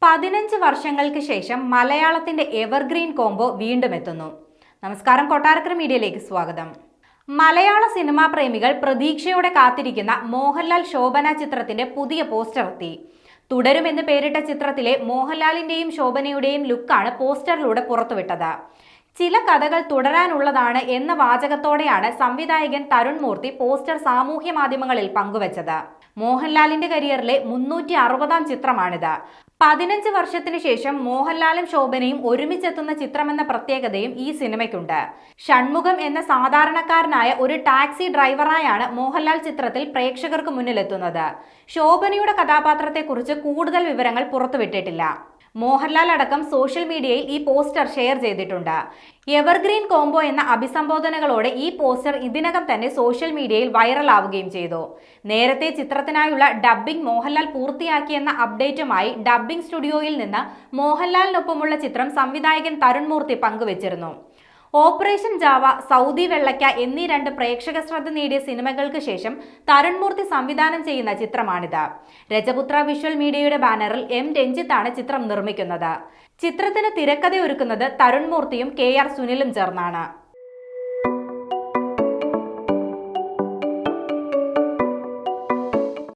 15 വർഷങ്ങൾക്ക് ശേഷം മലയാളത്തിന്റെ എവർഗ്രീൻ കോംബോ വീണ്ടും എത്തുന്നു. നമസ്കാരം, കൊട്ടാരക്കര മീഡിയയിലേക്ക് സ്വാഗതം. മലയാള സിനിമാ പ്രേമികൾ പ്രതീക്ഷയോടെ കാത്തിരിക്കുന്ന മോഹൻലാൽ ശോഭന ചിത്രത്തിന്റെ പുതിയ പോസ്റ്റർ എത്തി. തുടരുമെന്ന് പേരിട്ട ചിത്രത്തിലെ മോഹൻലാലിന്റെയും ശോഭനയുടെയും ലുക്കാണ് പോസ്റ്ററിലൂടെ പുറത്തുവിട്ടത്. ചില കഥകൾ തുടരാനുള്ളതാണ് എന്ന വാചകത്തോടെയാണ് സംവിധായകൻ തരുൺ മൂർത്തി പോസ്റ്റർ സാമൂഹ്യ മാധ്യമങ്ങളിൽ പങ്കുവച്ചത്. മോഹൻലാലിന്റെ കരിയറിലെ 360-ാം ചിത്രമാണിത്. 15 വർഷത്തിന് ശേഷം മോഹൻലാലും ശോഭനയും ഒരുമിച്ചെത്തുന്ന ചിത്രമെന്ന പ്രത്യേകതയും ഈ സിനിമയ്ക്കുണ്ട്. ഷൺമുഖം എന്ന സാധാരണക്കാരനായ ഒരു ടാക്സി ഡ്രൈവറായാണ് മോഹൻലാൽ ചിത്രത്തിൽ പ്രേക്ഷകർക്ക് മുന്നിലെത്തുന്നത്. ശോഭനയുടെ കഥാപാത്രത്തെക്കുറിച്ച് കൂടുതൽ വിവരങ്ങൾ പുറത്തുവിട്ടിട്ടില്ല. മോഹൻലാൽ അടക്കം സോഷ്യൽ മീഡിയയിൽ ഈ പോസ്റ്റർ ഷെയർ ചെയ്തിട്ടുണ്ട്. എവർഗ്രീൻ കോംബോ എന്ന അഭിസംബോധനകളോടെ ഈ പോസ്റ്റർ ഇതിനകം തന്നെ സോഷ്യൽ മീഡിയയിൽ വൈറലാവുകയും ചെയ്തു. നേരത്തെ ചിത്രത്തിനായുള്ള ഡബ്ബിംഗ് മോഹൻലാൽ പൂർത്തിയാക്കിയെന്ന അപ്ഡേറ്റുമായി ഡബ്ബിംഗ് സ്റ്റുഡിയോയിൽ നിന്ന് മോഹൻലാലിനൊപ്പമുള്ള ചിത്രം സംവിധായകൻ തരുൺ മൂർത്തി പങ്കുവച്ചിരുന്നു. ഓപ്പറേഷൻ ജാവ, സൗദി വെള്ളയ്ക്ക എന്നീ 2 പ്രേക്ഷക ശ്രദ്ധ നേടിയ സിനിമകൾക്ക് ശേഷം തരുൺ മൂർത്തി സംവിധാനം ചെയ്യുന്ന ചിത്രമാണിത്. രജപുത്ര വിഷ്വൽ മീഡിയയുടെ ബാനറിൽ എം രഞ്ജിത്താണ് ചിത്രം നിർമ്മിക്കുന്നത്. ചിത്രത്തിന് തിരക്കഥയൊരുക്കുന്നത് തരുൺ മൂർത്തിയും KR സുനിലും ചേർന്നാണ്.